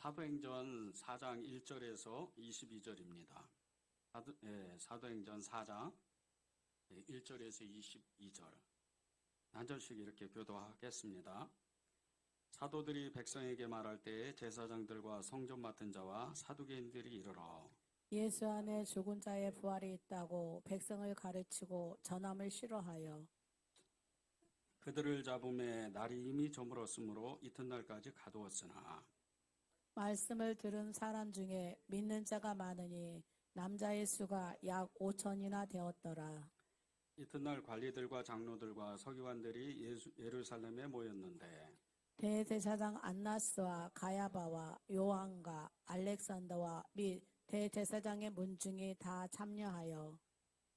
사도행전 4장 1절에서 22절입니다. 사도행전 4장 1절에서 22절. 한 절씩 이렇게 교도하겠습니다. 사도들이 백성에게 말할 때에 제사장들과 성전 맡은 자와 사두개인들이 이르러 예수 안에 죽은 자의 부활이 있다고 백성을 가르치고 전함을 싫어하여 그들을 잡음에 날이 이미 저물었으므로 이튿날까지 가두었으나 말씀을 들은 사람 중에 믿는 자가 많으니 남자의 수가 약 5천이나 되었더라. 이튿날 관리들과 장로들과 서기관들이 예루살렘에 모였는데 대제사장 안나스와 가야바와 요한과 알렉산더와 및 대제사장의 문중이 다 참여하여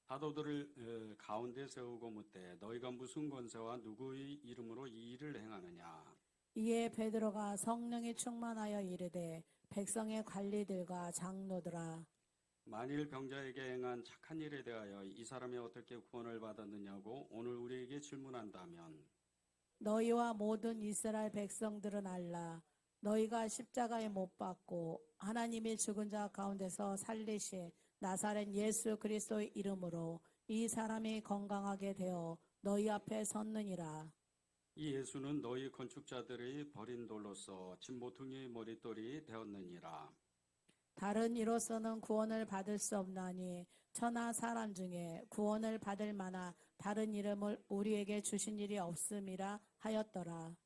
사도들을 가운데 세우고 묻되 너희가 무슨 권세와 누구의 이름으로 이 일을 행하느냐. 이에 베드로가 성령이 충만하여 이르되 백성의 관리들과 장로들아 만일 병자에게 행한 착한 일에 대하여 이 사람이 어떻게 구원을 받았느냐고 오늘 우리에게 질문한다면 너희와 모든 이스라엘 백성들은 알라. 너희가 십자가에 못 박고 하나님이 죽은 자 가운데서 살리신 나사렛 예수 그리스도의 이름으로 이 사람이 건강하게 되어 너희 앞에 섰느니라. 이 예수는 너희 건축자들의 버린 돌로서 진모퉁이의 머릿돌이 되었느니라. 다른 이로서는 구원을 받을 수 없나니 천하 사람 중에 구원을 받을 만한 다른 이름을 우리에게 주신 일이 없음이라 하였더라.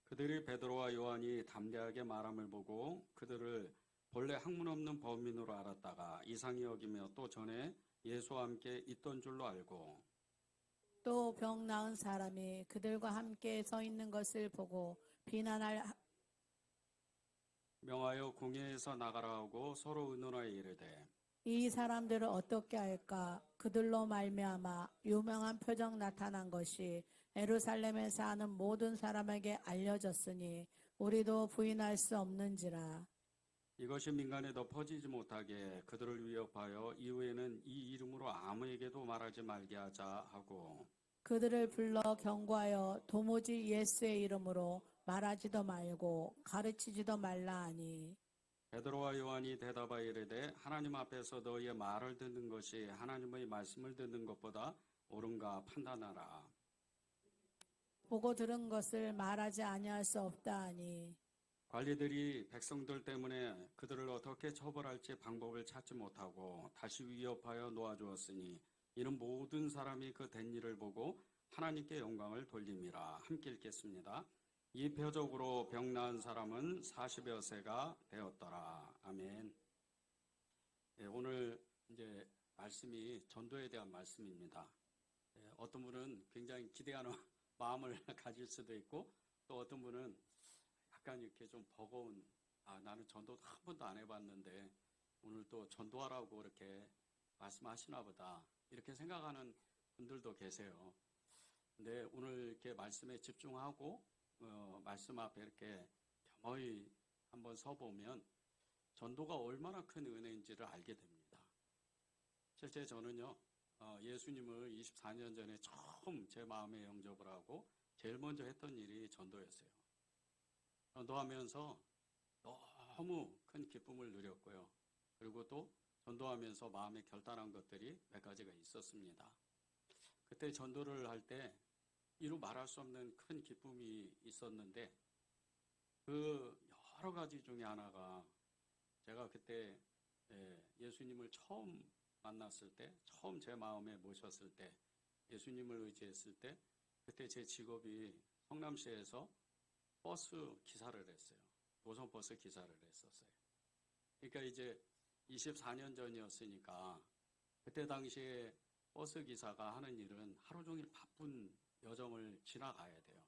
그들이 베드로와 요한이 담대하게 말함을 보고 그들을 본래 학문 없는 범인으로 알았다가 이상히 여기며 또 전에 예수와 함께 있던 줄로 알고 또 병 나은 사람이 그들과 함께 서 있는 것을 보고 비난할 명하여 궁예에서 나가라 하고 서로 의논하여 이르되 이 사람들을 어떻게 할까? 그들로 말미암아 유명한 표적 나타난 것이 예루살렘에 사는 모든 사람에게 알려졌으니 우리도 부인할 수 없는지라. 이것이 민간에 더 퍼지지 못하게 그들을 위협하여 이후에는 이 이름으로 아무에게도 말하지 말게 하자 하고 그들을 불러 경고하여 도무지 예수의 이름으로 말하지도 말고 가르치지도 말라 하니 베드로와 요한이 대답하여 이르되 하나님 앞에서 너희의 말을 듣는 것이 하나님의 말씀을 듣는 것보다 옳은가 판단하라. 보고 들은 것을 말하지 아니할 수 없다 하니 관리들이 백성들 때문에 그들을 어떻게 처벌할지 방법을 찾지 못하고 다시 위협하여 놓아주었으니 이는 모든 사람이 그 된 일을 보고 하나님께 영광을 돌림이라. 함께 읽겠습니다. 이 표적으로 병 나은 사람은 40여 세가 되었더라. 아멘. 예, 오늘 이제 말씀이 전도에 대한 말씀입니다. 예, 어떤 분은 굉장히 기대하는 마음을 가질 수도 있고 또 어떤 분은 약간 이렇게 좀 버거운 나는 전도도 한 번도 안 해봤는데 오늘 또 전도하라고 이렇게 말씀하시나 보다 이렇게 생각하는 분들도 계세요. 근데 오늘 이렇게 말씀에 집중하고 말씀 앞에 이렇게 겸허히 한번 서보면 전도가 얼마나 큰 은혜인지를 알게 됩니다. 실제 저는요 예수님을 24년 전에 처음 제 마음에 영접을 하고 제일 먼저 했던 일이 전도였어요. 전도하면서 너무 큰 기쁨을 누렸고요. 그리고 또 전도하면서 마음에 결단한 것들이 몇 가지가 있었습니다. 그때 전도를 할 때 이루 말할 수 없는 큰 기쁨이 있었는데 그 여러 가지 중에 하나가 제가 그때 예수님을 처음 만났을 때, 처음 제 마음에 모셨을 때, 예수님을 의지했을 때 그때 제 직업이 성남시에서 버스 기사를 했어요. 노선버스 기사를 했었어요. 그러니까 이제 24년 전이었으니까 그때 당시에 버스 기사가 하는 일은 하루 종일 바쁜 여정을 지나가야 돼요.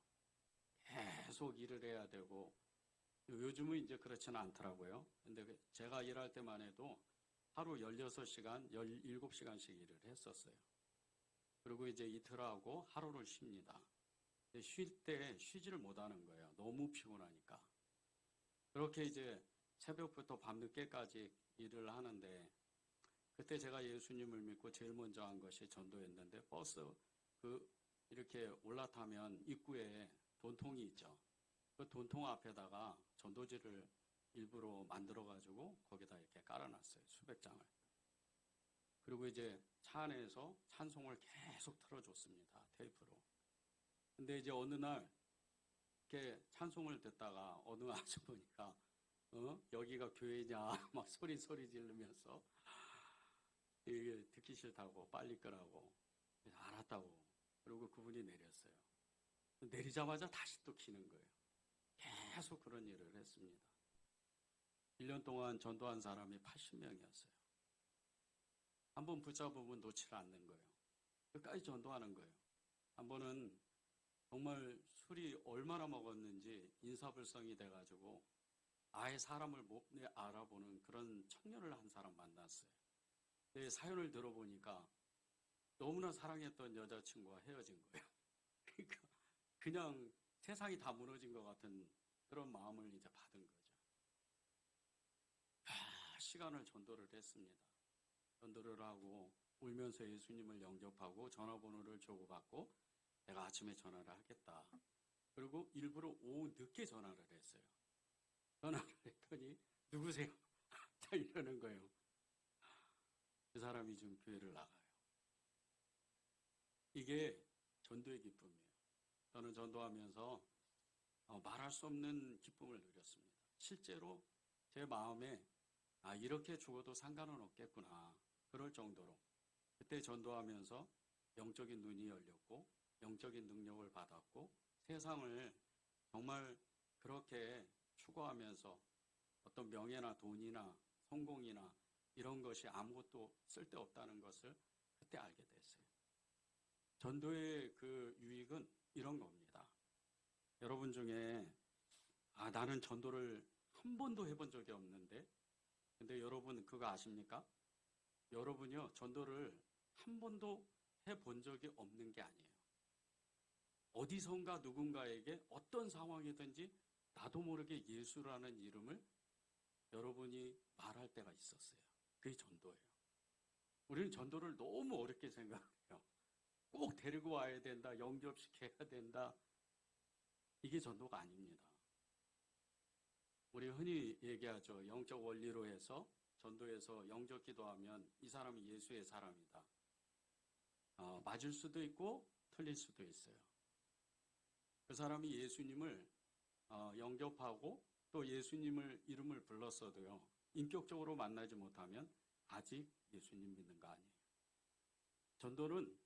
계속 일을 해야 되고 요즘은 이제 그렇지는 않더라고요. 근데 제가 일할 때만 해도 하루 16시간, 17시간씩 일을 했었어요. 그리고 이제 이틀하고 하루를 쉽니다. 쉴 때 쉬지를 못하는 거예요. 너무 피곤하니까. 그렇게 이제 새벽부터 밤늦게까지 일을 하는데 그때 제가 예수님을 믿고 제일 먼저 한 것이 전도였는데 버스 이렇게 올라타면 입구에 돈통이 있죠. 그 돈통 앞에다가 전도지를 일부러 만들어가지고 거기다 이렇게 깔아놨어요. 수백 장을. 그리고 이제 차 안에서 찬송을 계속 틀어줬습니다. 테이프로. 근데 이제 어느 날 이렇게 찬송을 듣다가 어느 아주머니가 여기가 교회냐 막 소리 지르면서 이게 듣기 싫다고 빨리 끄라고. 그래서 알았다고. 그리고 그분이 내렸어요. 내리자마자 다시 또 키는 거예요. 계속 그런 일을 했습니다. 1년 동안 전도한 사람이 80명이었어요. 한번 붙잡으면 놓지 않는 거예요. 끝까지 전도하는 거예요. 한 번은 정말 술이 얼마나 먹었는지 인사불성이 돼가지고 아예 사람을 못 알아보는 그런 청년을 한 사람 만났어요. 내 사연을 들어보니까 너무나 사랑했던 여자친구와 헤어진 거예요. 그러니까 그냥 세상이 다 무너진 것 같은 그런 마음을 이제 받은 거죠. 시간을 전도를 했습니다. 전도를 하고 울면서 예수님을 영접하고 전화번호를 주고받고 내가 아침에 전화를 하겠다. 그리고 일부러 오후 늦게 전화를 했어요. 전화를 했더니 누구세요? 다 이러는 거예요. 그 사람이 지금 교회를 나가요. 이게 전도의 기쁨이에요. 저는 전도하면서 말할 수 없는 기쁨을 누렸습니다. 실제로 제 마음에 이렇게 죽어도 상관은 없겠구나. 그럴 정도로 그때 전도하면서 영적인 눈이 열렸고 영적인 능력을 받았고 세상을 정말 그렇게 추구하면서 어떤 명예나 돈이나 성공이나 이런 것이 아무것도 쓸데없다는 것을 그때 알게 됐어요. 전도의 그 유익은 이런 겁니다. 여러분 중에 나는 전도를 한 번도 해본 적이 없는데 근데 여러분 그거 아십니까? 여러분이요 전도를 한 번도 해본 적이 없는 게 아니에요. 어디선가 누군가에게 어떤 상황이든지 나도 모르게 예수라는 이름을 여러분이 말할 때가 있었어요. 그게 전도예요. 우리는 전도를 너무 어렵게 생각해요. 꼭 데리고 와야 된다, 영접시켜야 된다. 이게 전도가 아닙니다. 우리 흔히 얘기하죠. 영적 원리로 해서 전도에서 영접 기도하면 이 사람이 예수의 사람이다. 맞을 수도 있고 틀릴 수도 있어요. 그 사람이 예수님을 영접하고 또 예수님을 이름을 불렀어도요. 인격적으로 만나지 못하면 아직 예수님 믿는 거 아니에요. 전도는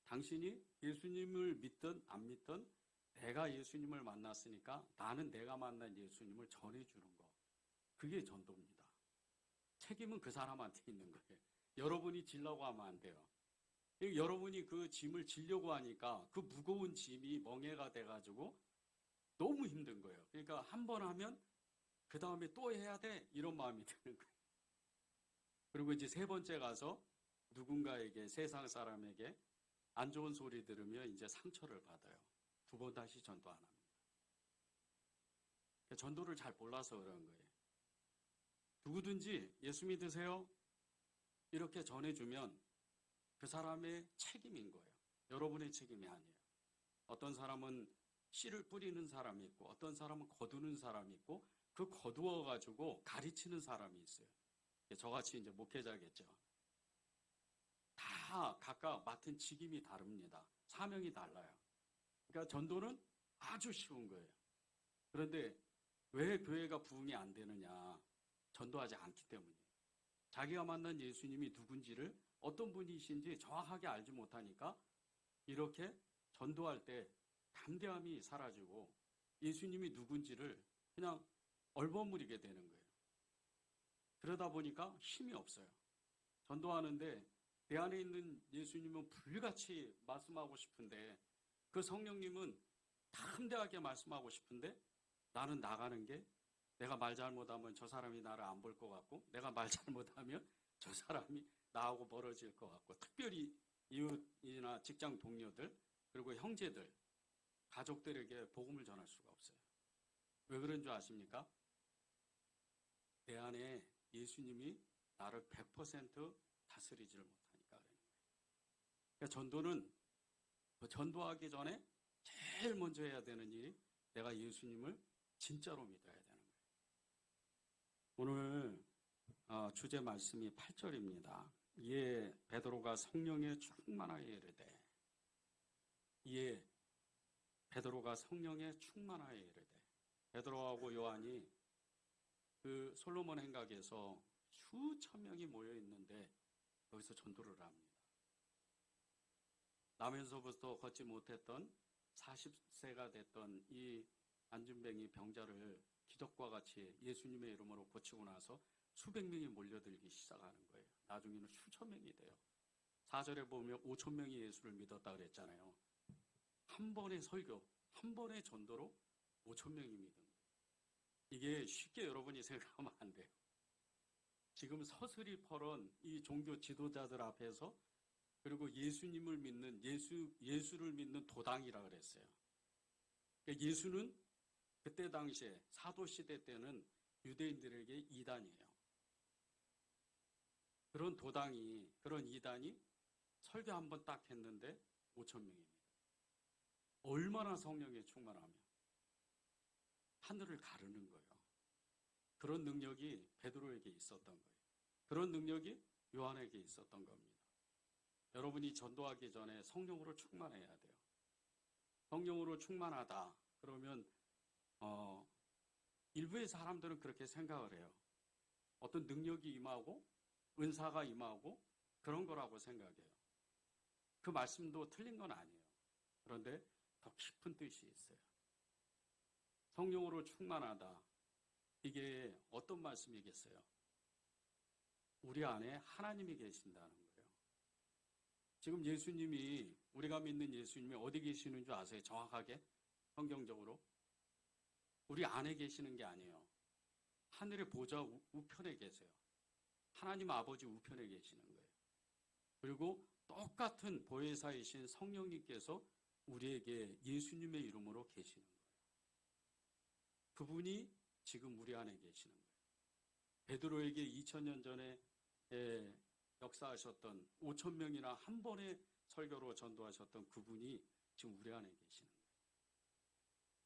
당신이 예수님을 믿든 안 믿든 내가 예수님을 만났으니까 나는 내가 만난 예수님을 전해주는 거. 그게 전도입니다. 책임은 그 사람한테 있는 거예요. 여러분이 지려고 하면 안 돼요. 여러분이 그 짐을 지려고 하니까 그 무거운 짐이 멍해가 돼가지고 너무 힘든 거예요. 그러니까 한 번 하면 그 다음에 또 해야 돼 이런 마음이 드는 거예요. 그리고 이제 세 번째 가서 누군가에게 세상 사람에게 안 좋은 소리 들으면 이제 상처를 받아요. 두 번 다시 전도 안 합니다. 그러니까 전도를 잘 몰라서 그런 거예요. 누구든지 예수 믿으세요 이렇게 전해주면 그 사람의 책임인 거예요. 여러분의 책임이 아니에요. 어떤 사람은 씨를 뿌리는 사람이 있고 어떤 사람은 거두는 사람이 있고 그 거두어가지고 가르치는 사람이 있어요. 저같이 이제 목회자겠죠. 다 각각 맡은 직임이 다릅니다. 사명이 달라요. 그러니까 전도는 아주 쉬운 거예요. 그런데 왜 교회가 부흥이 안 되느냐? 전도하지 않기 때문이에요. 자기가 만난 예수님이 누군지를 어떤 분이신지 정확하게 알지 못하니까 이렇게 전도할 때 담대함이 사라지고 예수님이 누군지를 그냥 얼버무리게 되는 거예요. 그러다 보니까 힘이 없어요. 전도하는데 내 안에 있는 예수님은 불같이 말씀하고 싶은데 그 성령님은 담대하게 말씀하고 싶은데 나는 나가는 게 내가 말 잘못하면 저 사람이 나를 안 볼 것 같고 내가 말 잘못하면 저 사람이 나하고 멀어질 것 같고 특별히 이웃이나 직장 동료들 그리고 형제들 가족들에게 복음을 전할 수가 없어요. 왜 그런 줄 아십니까? 내 안에 예수님이 나를 100% 다스리지를 못하니까 그러는 거예요. 그러니까 전도는 전도하기 전에 제일 먼저 해야 되는 일이 내가 예수님을 진짜로 믿어야 되는 거예요. 오늘 주제 말씀이 8절입니다. 이에 베드로가 성령에 충만하여 이르되, 이에 베드로가 성령에 충만하여 이르되, 베드로하고 요한이 그 솔로몬 행각에서 수천 명이 모여 있는데 여기서 전도를 합니다. 나면서부터 걷지 못했던 40세가 됐던 이 안진뱅이 병자를 기적과 같이 예수님의 이름으로 고치고 나서 수백 명이 몰려들기 시작하는 거예요. 나중에는 수천 명이 돼요. 4절에 보면 5천 명이 예수를 믿었다 그랬잖아요. 한 번의 설교, 한 번의 전도로 5천 명이 믿은 거예요. 이게 쉽게 여러분이 생각하면 안 돼요. 지금 서슬이 퍼런 이 종교 지도자들 앞에서, 그리고 예수님을 믿는 예수를 믿는 도당이라 그랬어요. 그러니까 예수는 그때 당시에 사도 시대 때는 유대인들에게 이단이에요. 그런 도당이, 그런 이단이 설교 한 번 딱 했는데 5천 명입니다. 얼마나 성령에 충만하면 하늘을 가르는 거예요. 그런 능력이 베드로에게 있었던 거예요. 그런 능력이 요한에게 있었던 겁니다. 여러분이 전도하기 전에 성령으로 충만해야 돼요. 성령으로 충만하다 그러면 일부의 사람들은 그렇게 생각을 해요. 어떤 능력이 임하고 은사가 임하고 그런 거라고 생각해요. 그 말씀도 틀린 건 아니에요. 그런데 더 깊은 뜻이 있어요. 성령으로 충만하다. 이게 어떤 말씀이겠어요? 우리 안에 하나님이 계신다는 거예요. 지금 예수님이, 우리가 믿는 예수님이 어디 계시는 줄 아세요? 정확하게? 성경적으로? 우리 안에 계시는 게 아니에요. 하늘의 보좌 우편에 계세요. 하나님 아버지 우편에 계시는 거예요. 그리고 똑같은 보혜사이신 성령님께서 우리에게 예수님의 이름으로 계시는 거예요. 그분이 지금 우리 안에 계시는 거예요. 베드로에게 2000년 전에 역사하셨던 5천 명이나 한 번의 설교로 전도하셨던 그분이 지금 우리 안에 계시는 거예요.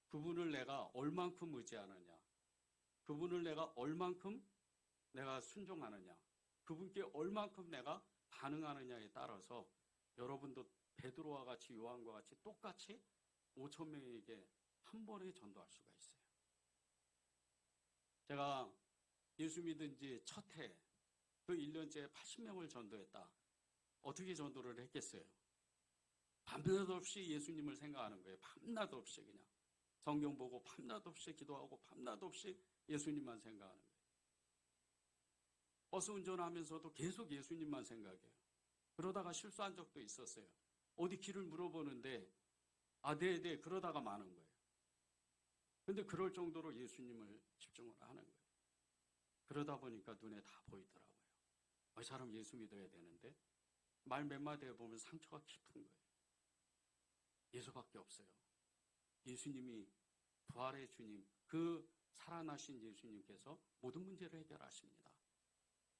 그분을 내가 얼만큼 의지하느냐, 그분을 내가 얼만큼 내가 순종하느냐, 그분께 얼만큼 내가 반응하느냐에 따라서 여러분도 베드로와 같이 요한과 같이 똑같이 5천 명에게 한 번에 전도할 수가 있어요. 제가 예수 믿은 지 첫 해, 그 1년째에 80명을 전도했다. 어떻게 전도를 했겠어요? 밤낮 없이 예수님을 생각하는 거예요. 밤낮 없이 그냥. 성경 보고 밤낮 없이 기도하고 밤낮 없이 예수님만 생각하는 거예요. 버스 운전하면서도 계속 예수님만 생각해요. 그러다가 실수한 적도 있었어요. 어디 길을 물어보는데 네, 그러다가 마는 거예요. 근데 그럴 정도로 예수님을 집중을 하는 거예요. 그러다 보니까 눈에 다 보이더라고요. 이 사람 예수 믿어야 되는데 말 몇 마디 해보면 상처가 깊은 거예요. 예수밖에 없어요. 예수님이, 부활의 주님, 그 살아나신 예수님께서 모든 문제를 해결하십니다.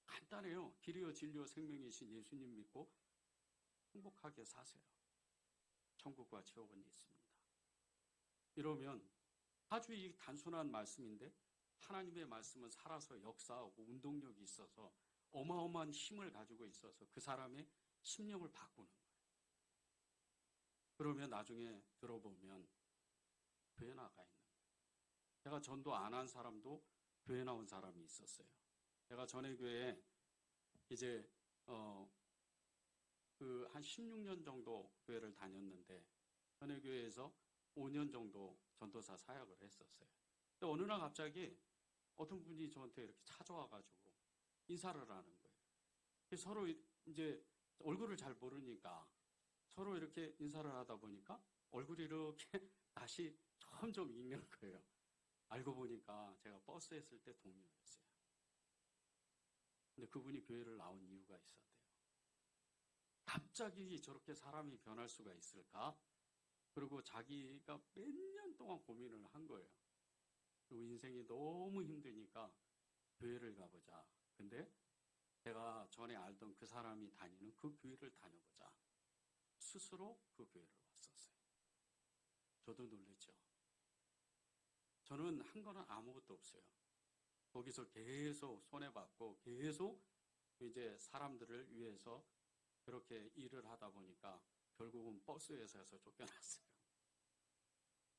간단해요. 길이요 진리요 생명이신 예수님 믿고 행복하게 사세요. 천국과 지옥은 있습니다. 이러면 아주 이 단순한 말씀인데 하나님의 말씀은 살아서 역사하고 운동력이 있어서 어마어마한 힘을 가지고 있어서 그 사람의 심령을 바꾸는 거예요. 그러면 나중에 들어보면 교회 나가 있는 거예요. 제가 전도 안 한 사람도 교회 나온 사람이 있었어요. 제가 전에 교회에 이제 한 16년 정도 교회를 다녔는데 전에 교회에서 5년 정도 전도사 사역을 했었어요. 근데 어느 날 갑자기 어떤 분이 저한테 이렇게 찾아와가지고 인사를 하는 거예요. 서로 이제 얼굴을 잘 모르니까 서로 이렇게 인사를 하다 보니까 얼굴이 이렇게 다시 점점 익는 거예요. 알고 보니까 제가 버스에 있을 때 동료였어요. 근데 그분이 교회를 나온 이유가 있었대요. 갑자기 저렇게 사람이 변할 수가 있을까? 그리고 자기가 몇 년 동안 고민을 한 거예요. 그리고 인생이 너무 힘드니까 교회를 가보자. 근데 제가 전에 알던 그 사람이 다니는 그 교회를 다녀보자. 스스로 그 교회를 왔었어요. 저도 놀랬죠. 저는 한 거는 아무것도 없어요. 거기서 계속 손해받고 계속 이제 사람들을 위해서 그렇게 일을 하다 보니까 결국은 버스 회사에서 쫓겨났어요.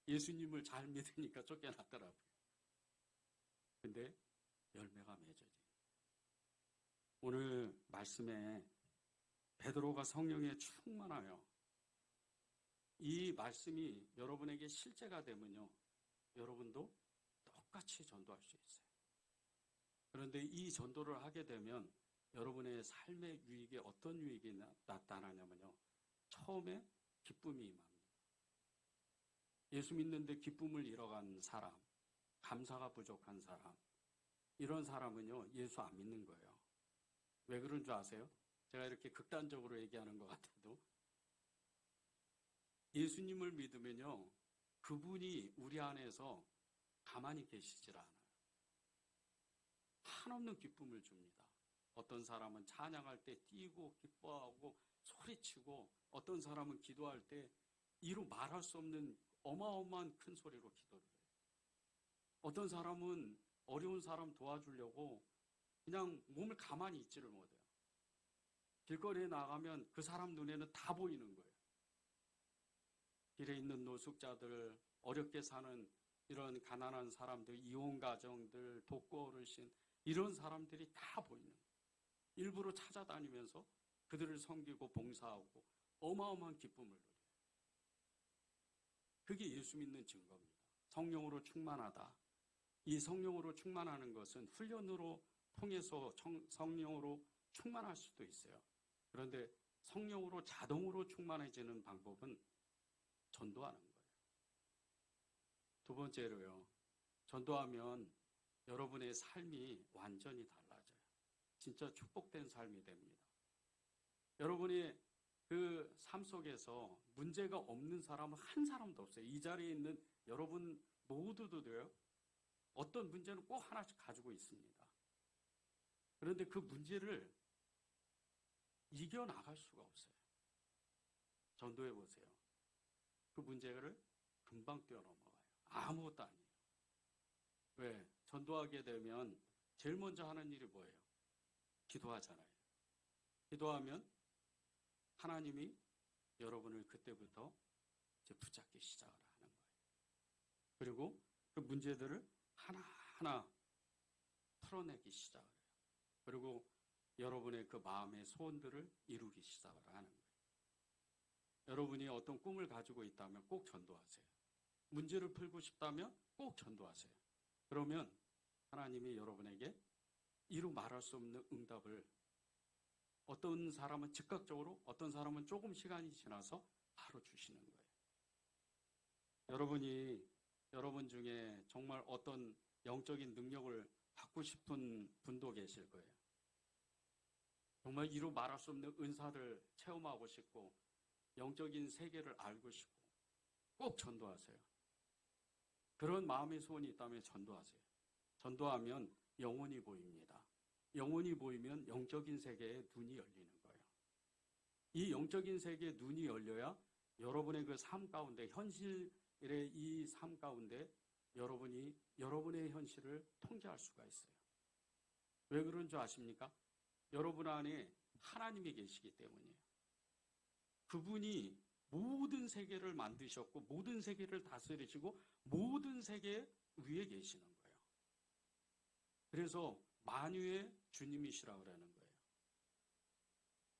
예수님을 잘 믿으니까 쫓겨났더라고요. 근데 열매가 맺어져요. 오늘 말씀에 베드로가 성령에 충만하여 이 말씀이 여러분에게 실제가 되면요, 여러분도 똑같이 전도할 수 있어요. 그런데 이 전도를 하게 되면 여러분의 삶의 유익에 어떤 유익이 나타나냐면요, 처음에 기쁨이 임합니다. 예수 믿는데 기쁨을 잃어간 사람, 감사가 부족한 사람, 이런 사람은요, 예수 안 믿는 거예요. 왜 그런 줄 아세요? 제가 이렇게 극단적으로 얘기하는 것 같아도 예수님을 믿으면요, 그분이 우리 안에서 가만히 계시질 않아요. 한없는 기쁨을 줍니다. 어떤 사람은 찬양할 때 뛰고 기뻐하고 소리치고, 어떤 사람은 기도할 때 이루 말할 수 없는 어마어마한 큰 소리로 기도를 해요. 어떤 사람은 어려운 사람 도와주려고 그냥 몸을 가만히 있지를 못해요. 길거리에 나가면 그 사람 눈에는 다 보이는 거예요. 길에 있는 노숙자들, 어렵게 사는 이런 가난한 사람들, 이혼 가정들, 독거 어르신, 이런 사람들이 다 보이는 거예요. 일부러 찾아다니면서 그들을 섬기고 봉사하고 어마어마한 기쁨을 누려요. 그게 예수 믿는 증거입니다. 성령으로 충만하다. 이 성령으로 충만하는 것은 훈련으로 통해서 성령으로 충만할 수도 있어요. 그런데 성령으로 자동으로 충만해지는 방법은 전도하는 거예요. 두 번째로요, 전도하면 여러분의 삶이 완전히 달라져요. 진짜 축복된 삶이 됩니다. 여러분이 그 삶 속에서 문제가 없는 사람은 한 사람도 없어요. 이 자리에 있는 여러분 모두도요, 어떤 문제는 꼭 하나씩 가지고 있습니다. 그런데 그 문제를 이겨나갈 수가 없어요. 전도해 보세요. 그 문제를 금방 뛰어넘어가요. 아무것도 아니에요. 왜? 전도하게 되면 제일 먼저 하는 일이 뭐예요? 기도하잖아요. 기도하면 하나님이 여러분을 그때부터 이제 붙잡기 시작을 하는 거예요. 그리고 그 문제들을 하나하나 풀어내기 시작을 해요. 그리고 여러분의 그 마음의 소원들을 이루기 시작을 하는 거예요. 여러분이 어떤 꿈을 가지고 있다면 꼭 전도하세요. 문제를 풀고 싶다면 꼭 전도하세요. 그러면 하나님이 여러분에게 이루 말할 수 없는 응답을, 어떤 사람은 즉각적으로, 어떤 사람은 조금 시간이 지나서 바로 주시는 거예요. 여러분이 여러분 중에 정말 어떤 영적인 능력을 받고 싶은 분도 계실 거예요. 정말 이루 말할 수 없는 은사를 체험하고 싶고 영적인 세계를 알고 싶고 꼭 전도하세요. 그런 마음의 소원이 있다면 전도하세요. 전도하면 영혼이 보입니다. 영혼이 보이면 영적인 세계에 눈이 열리는 거예요. 이 영적인 세계에 눈이 열려야 여러분의 그 삶 가운데, 현실의 이 삶 가운데 여러분이 여러분의 현실을 통제할 수가 있어요. 왜 그런 줄 아십니까? 여러분 안에 하나님이 계시기 때문이에요. 그분이 모든 세계를 만드셨고 모든 세계를 다스리시고 모든 세계 위에 계시는 거예요. 그래서 만유의 주님이시라고 그러는 거예요.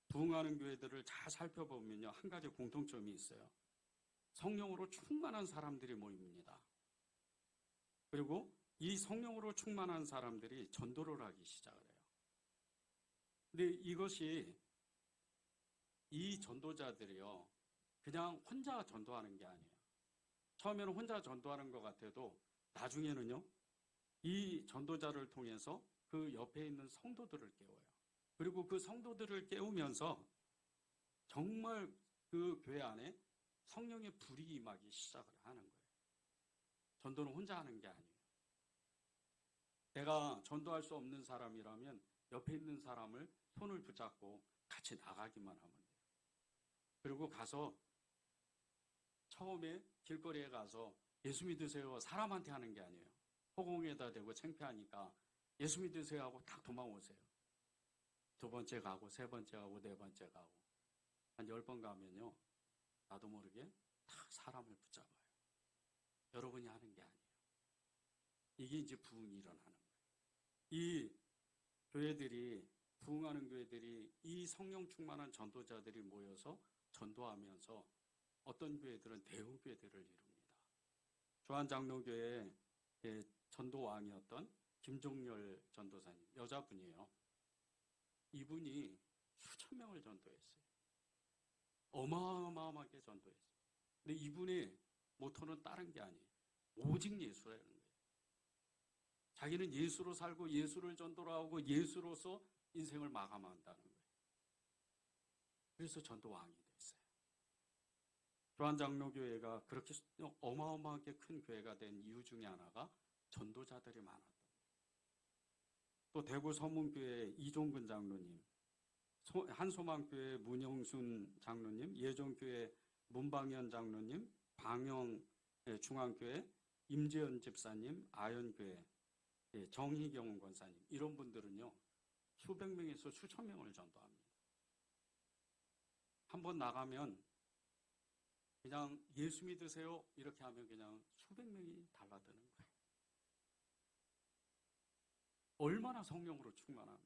부흥하는 교회들을 잘 살펴보면요, 한 가지 공통점이 있어요. 성령으로 충만한 사람들이 모입니다. 그리고 이 성령으로 충만한 사람들이 전도를 하기 시작을 해요. 근데 이것이, 이 전도자들이요, 그냥 혼자 전도하는 게 아니에요. 처음에는 혼자 전도하는 것 같아도 나중에는요, 이 전도자를 통해서 그 옆에 있는 성도들을 깨워요. 그리고 그 성도들을 깨우면서 정말 그 교회 안에 성령의 불이 임하기 시작을 하는 거예요. 전도는 혼자 하는 게 아니에요. 내가 전도할 수 없는 사람이라면 옆에 있는 사람을 손을 붙잡고 같이 나가기만 하면 돼요. 그리고 가서 처음에 길거리에 가서 예수 믿으세요 사람한테 하는 게 아니에요. 허공에다 대고 창피하니까 예수 믿으세요 하고 딱 도망오세요. 두 번째 가고, 세 번째 가고, 네 번째 가고. 한 10번 가면요. 나도 모르게 다 사람을 붙잡아요. 여러분이 하는 게 아니에요. 이게 이제 부흥이 일어나는 거예요. 이 교회들이, 부흥하는 교회들이 이 성령 충만한 전도자들이 모여서 전도하면서 어떤 교회들은 대형 교회들을 이룹니다. 주한장로교회 전도왕이었던 김종열 전도사님, 여자분이에요. 이분이 수천 명을 전도했어요. 어마어마하게 전도했어요. 근데 이분의 모토는 다른 게 아니에요. 오직 예수라는 거예요. 자기는 예수로 살고 예수를 전도로 하고 예수로서 인생을 마감한다는 거예요. 그래서 전도왕이 됐어요. 주한장로교회가 그렇게 어마어마하게 큰 교회가 된 이유 중에 하나가 전도자들이 많았던 거예요. 또 대구 서문교회 이종근 장로님, 한소망교회 문영순 장로님, 예종교회 문방현 장로님, 광영 중앙교회 임재현 집사님, 아현교회 정희경 권사님, 이런 분들은요 수백 명에서 수천 명을 전도합니다. 한번 나가면 그냥 예수 믿으세요 이렇게 하면 그냥 수백 명이 달라드는 거예요. 얼마나 성령으로 충만하며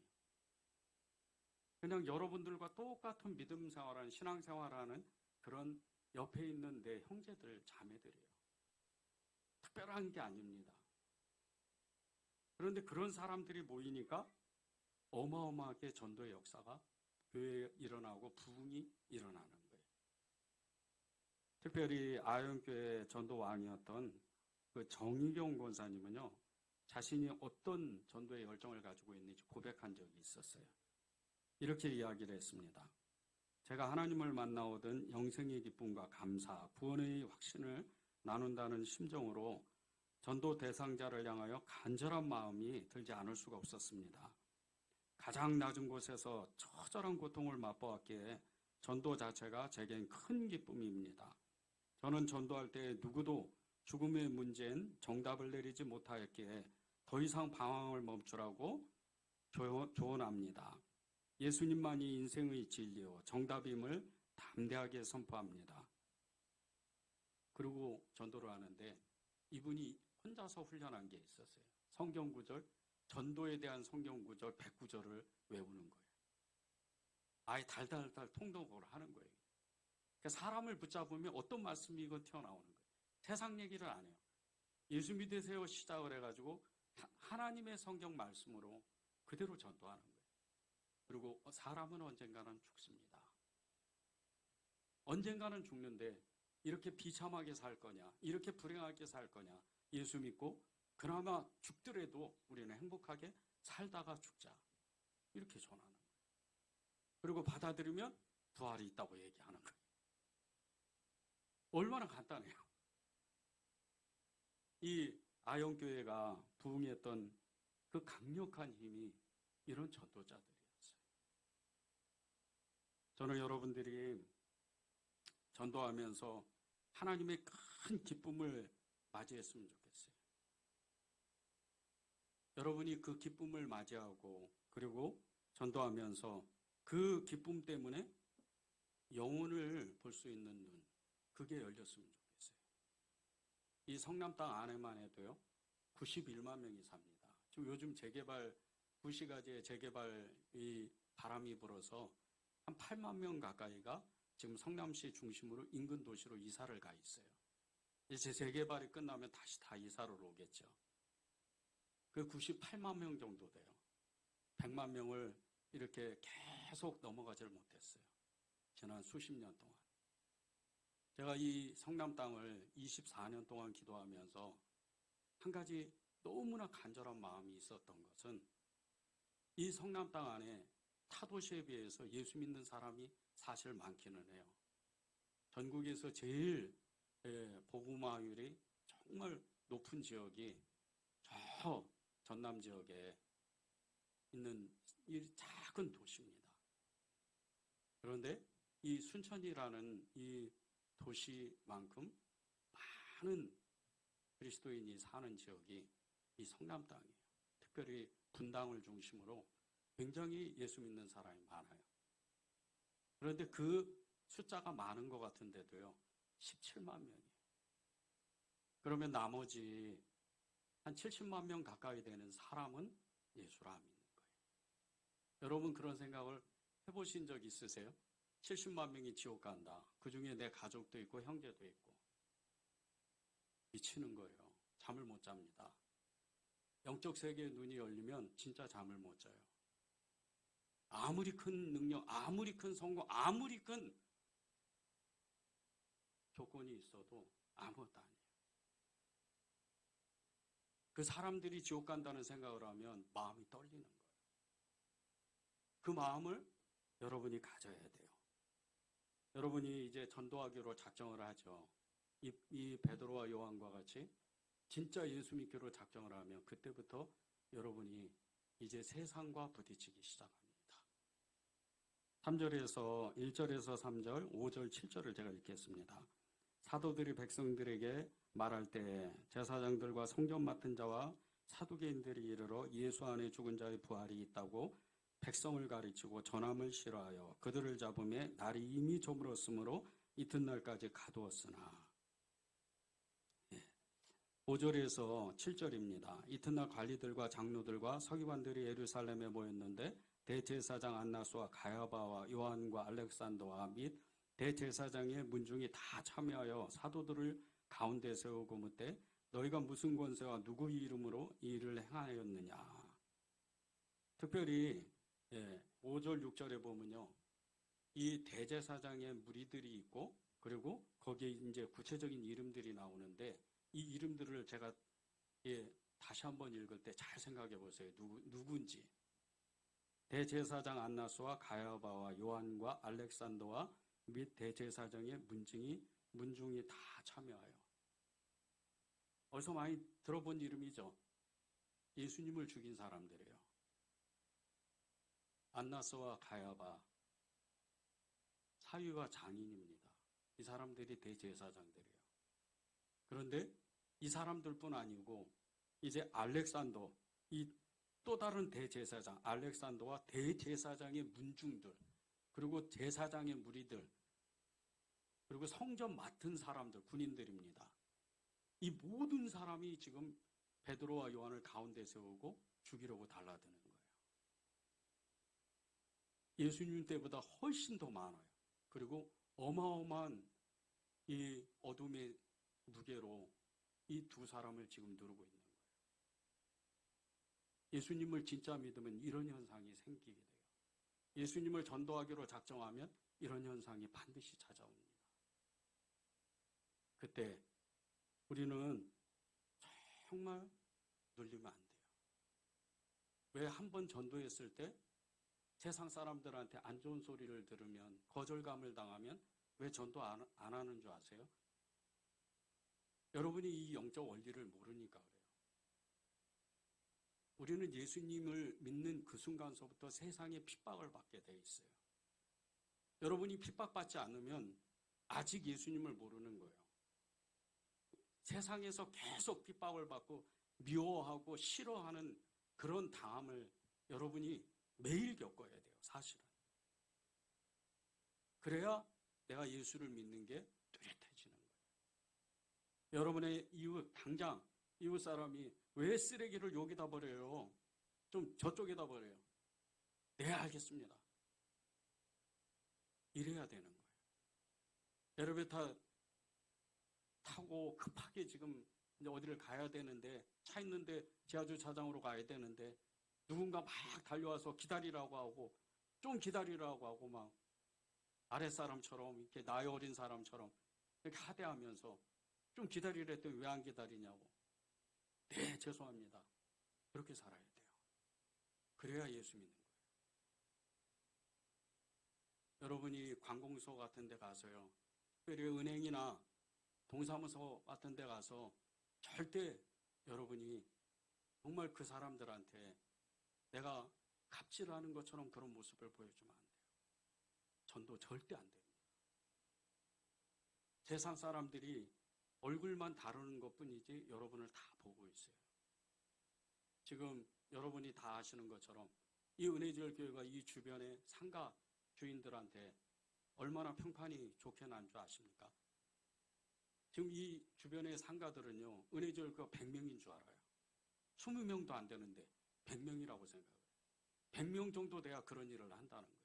그냥 여러분들과 똑같은 믿음 생활하는, 신앙 생활하는 그런 옆에 있는 내 형제들, 자매들이에요. 특별한 게 아닙니다. 그런데 그런 사람들이 모이니까 어마어마하게 전도의 역사가 교회에 일어나고 부흥이 일어나는 거예요. 특별히 아현교회 전도왕이었던 그 정희경 권사님은요, 자신이 어떤 전도의 열정을 가지고 있는지 고백한 적이 있었어요. 이렇게 이야기를 했습니다. 제가 하나님을 만나오던 영생의 기쁨과 감사, 구원의 확신을 나눈다는 심정으로 전도 대상자를 향하여 간절한 마음이 들지 않을 수가 없었습니다. 가장 낮은 곳에서 처절한 고통을 맛보았기에 전도 자체가 제겐 큰 기쁨입니다. 저는 전도할 때 누구도 죽음의 문제엔 정답을 내리지 못하였기에 더 이상 방황을 멈추라고 조언합니다. 예수님만이 인생의 진리요 정답임을 담대하게 선포합니다. 그리고 전도를 하는데 이분이 혼자서 훈련한 게 있었어요. 성경 구절, 전도에 대한 성경 구절 109절을 외우는 거예요. 아예 달달달 통독으로 하는 거예요. 그러니까 사람을 붙잡으면 어떤 말씀이 이건 튀어나오는 거예요. 세상 얘기를 안 해요. 예수 믿으세요 시작을 해가지고 하나님의 성경 말씀으로 그대로 전도하는 거예요. 그리고 사람은 언젠가는 죽습니다. 언젠가는 죽는데 이렇게 비참하게 살 거냐, 이렇게 불행하게 살 거냐, 예수 믿고 그나마 죽더라도 우리는 행복하게 살다가 죽자, 이렇게 전하는 거예요. 그리고 받아들이면 부활이 있다고 얘기하는 거예요. 얼마나 간단해요. 이 아영교회가 부흥했던 그 강력한 힘이 이런 전도자들이었어요. 저는 여러분들이 전도하면서 하나님의 큰 기쁨을 맞이했으면 좋겠어요. 여러분이 그 기쁨을 맞이하고 그리고 전도하면서 그 기쁨 때문에 영혼을 볼 수 있는 눈, 그게 열렸으면 좋겠어요. 이 성남 땅 안에만 해도요 91만 명이 삽니다. 지금 요즘 재개발, 구시가지의 재개발이 바람이 불어서 한 8만 명 가까이가 지금 성남시 중심으로 인근 도시로 이사를 가 있어요. 이제 재개발이 끝나면 다시 다 이사를 오겠죠. 그 98만 명 정도 돼요. 100만 명을 이렇게 계속 넘어가지를 못했어요. 지난 수십 년 동안. 제가 이 성남 땅을 24년 동안 기도하면서 한 가지 너무나 간절한 마음이 있었던 것은 이 성남 땅 안에 타 도시에 비해서 예수 믿는 사람이 사실 많기는 해요. 전국에서 제일 복음화율이 정말 높은 지역이 저 전남 지역에 있는 이 작은 도시입니다. 그런데 이 순천이라는 이 도시만큼 많은 그리스도인이 사는 지역이 이 성남 땅이에요. 특별히 분당을 중심으로 굉장히 예수 믿는 사람이 많아요. 그런데 그 숫자가 많은 것 같은데도요, 17만 명이에요. 그러면 나머지 한 70만 명 가까이 되는 사람은 예수를 안 믿는 거예요. 여러분 그런 생각을 해보신 적 있으세요? 70만 명이 지옥 간다. 그 중에 내 가족도 있고 형제도 있고. 미치는 거예요. 잠을 못 잡니다. 영적 세계의 눈이 열리면 진짜 잠을 못 자요. 아무리 큰 능력, 아무리 큰 성공, 아무리 큰 조건이 있어도 아무것도 아니에요. 그 사람들이 지옥 간다는 생각을 하면 마음이 떨리는 거예요. 그 마음을 여러분이 가져야 돼요. 여러분이 이제 전도하기로 작정을 하죠. 이 베드로와 요한과 같이 진짜 예수 믿기로 작정을 하면 그때부터 여러분이 이제 세상과 부딪히기 시작합니다. 3절에서 1절에서 3절, 5절, 7절을 제가 읽겠습니다. 사도들이 백성들에게 말할 때 제사장들과 성전 맡은 자와 사두개인들이 이르러 예수 안에 죽은 자의 부활이 있다고 백성을 가르치고 전함을 싫어하여 그들을 잡음에 날이 이미 저물었으므로 이튿날까지 가두었으나 5절에서 7절입니다. 이튿날 관리들과 장로들과 서기관들이 예루살렘에 모였는데 대제사장 안나스와 가야바와 요한과 알렉산더와 및 대제사장의 문중이 다 참여하여 사도들을 가운데 세우고 묻되 너희가 무슨 권세와 누구의 이름으로 이 일을 행하였느냐. 특별히 5절 6절에 보면요. 이 대제사장의 무리들이 있고 그리고 거기에 이제 구체적인 이름들이 나오는데 이 이름들을 제가 다시 한번 읽을 때 잘 생각해 보세요. 누군지. 대제사장 안나스와 가야바와 요한과 알렉산더와 및 대제사장의 문중이 다 참여하여. 어디서 많이 들어본 이름이죠. 예수님을 죽인 사람들이에요. 안나스와 가야바, 사위와 장인입니다. 이 사람들이 대제사장들이에요. 그런데 이 사람들뿐 아니고 이제 알렉산더, 이 또 다른 대제사장 알렉산더와 대제사장의 문중들, 그리고 제사장의 무리들, 그리고 성전 맡은 사람들, 군인들입니다. 이 모든 사람이 지금 베드로와 요한을 가운데 세우고 죽이려고 달라드는 거예요. 예수님 때보다 훨씬 더 많아요. 그리고 어마어마한 이 어둠의 무게로 이 두 사람을 지금 누르고 있는 거예요. 예수님을 진짜 믿으면 이런 현상이 생기게 돼요. 예수님을 전도하기로 작정하면 이런 현상이 반드시 찾아옵니다. 그때 우리는 정말 눌리면 안 돼요. 왜 한 번 전도했을 때 세상 사람들한테 안 좋은 소리를 들으면 거절감을 당하면 왜 전도 안 하는 줄 아세요? 여러분이 이 영적 원리를 모르니까 그래요. 우리는 예수님을 믿는 그 순간서부터 세상에 핍박을 받게 돼 있어요. 여러분이 핍박받지 않으면 아직 예수님을 모르는 거예요. 세상에서 계속 핍박을 받고 미워하고 싫어하는 그런 당함을 여러분이 매일 겪어야 돼요. 사실은. 그래야 내가 예수를 믿는 게 뚜렷해지는 거예요. 여러분의 당장 이웃 사람이 왜 쓰레기를 여기다 버려요? 좀 저쪽에다 버려요. 네, 알겠습니다. 이래야 되는 거예요. 엘리베이터 타고 급하게 지금 이제 어디를 가야 되는데 차 있는데 지하주차장으로 가야 되는데 누군가 막 달려와서 기다리라고 하고 좀 기다리라고 하고 막 아랫사람처럼 이렇게 나이 어린 사람처럼 이렇게 하대하면서 좀 기다리라 했더니 왜 안 기다리냐고. 네, 죄송합니다. 그렇게 살아야 돼요. 그래야 예수 믿는 거예요. 여러분이 관공서 같은 데 가서요. 특별히 은행이나 동사무소 같은 데 가서 절대 여러분이 정말 그 사람들한테 내가 갑질하는 것처럼 그런 모습을 보여주면 안 돼요. 전도 절대 안 됩니다. 세상 사람들이 얼굴만 다루는 것뿐이지 여러분을 다 보고 있어요. 지금 여러분이 다 아시는 것처럼 이 은혜지열 교회가 이 주변의 상가 주인들한테 얼마나 평판이 좋게 난 줄 아십니까? 지금 이 주변의 상가들은요, 은혜지열 교회가 100명인 줄 알아요. 20명도 안 되는데 100명이라고 생각해요. 100명 정도 돼야 그런 일을 한다는 거예요.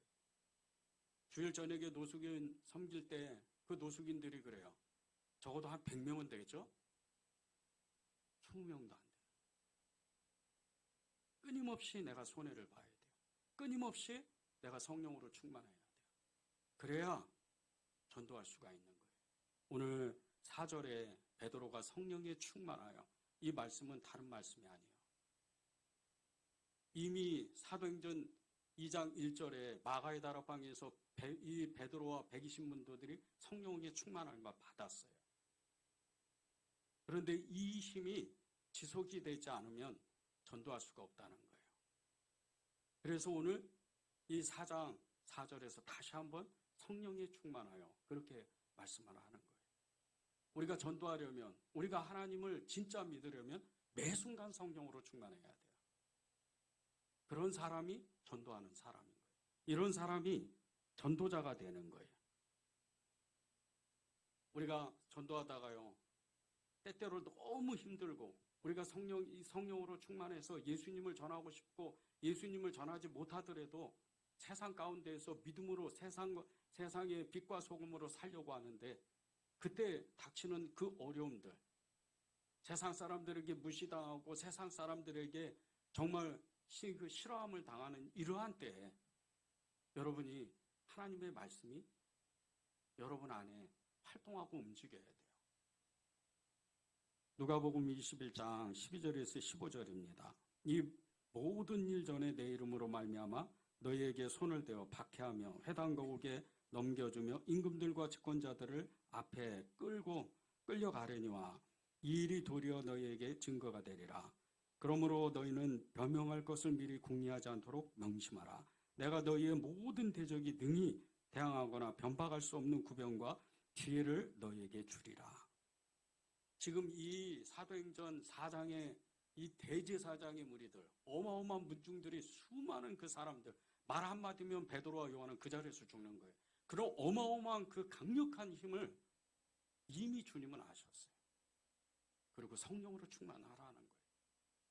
주일 저녁에 노숙인 섬길 때 그 노숙인들이 그래요. 적어도 한 100명은 되겠죠? 20명도 안 돼요. 끊임없이 내가 손해를 봐야 돼요. 끊임없이 내가 성령으로 충만해야 돼요. 그래야 전도할 수가 있는 거예요. 오늘 4절에 베드로가 성령에 충만하여, 이 말씀은 다른 말씀이 아니에요. 이미 사도행전 2장 1절에 마가의 다락방에서 이 베드로와 120문도들이 성령에 충만함을 받았어요. 그런데 이 힘이 지속이 되지 않으면 전도할 수가 없다는 거예요. 그래서 오늘 이 4장 4절에서 다시 한번 성령에 충만하여 그렇게 말씀을 하는 거예요. 우리가 전도하려면, 우리가 하나님을 진짜 믿으려면 매 순간 성령으로 충만해야 돼요. 그런 사람이 전도하는 사람인 거예요. 이런 사람이 전도자가 되는 거예요. 우리가 전도하다가요, 때때로 너무 힘들고 우리가 성령으로 충만해서 예수님을 전하고 싶고 예수님을 전하지 못하더라도 세상 가운데에서 믿음으로 세상의 빛과 소금으로 살려고 하는데, 그때 닥치는 그 어려움들, 세상 사람들에게 무시당하고 세상 사람들에게 정말 그 싫어함을 당하는 이러한 때에 여러분이 하나님의 말씀이 여러분 안에 활동하고 움직여야 돼요. 누가복음 21장 12절에서 15절입니다. 이 모든 일 전에 내 이름으로 말미암아 너희에게 손을 대어 박해하며 회당 거국에 넘겨주며 임금들과 집권자들을 앞에 끌려가려니와 이 일이 도리어 너희에게 증거가 되리라. 그러므로 너희는 변명할 것을 미리 궁리하지 않도록 명심하라. 내가 너희의 모든 대적이 능히 대항하거나 변박할 수 없는 구변과 지혜를 너희에게 주리라. 지금 이 사도행전 4장의 이 대제사장의 무리들, 어마어마한 문중들이, 수많은 그 사람들, 말 한마디면 베드로와 요한은 그 자리에서 죽는 거예요. 그런 어마어마한 그 강력한 힘을 이미 주님은 아셨어요. 그리고 성령으로 충만하라는 거예요.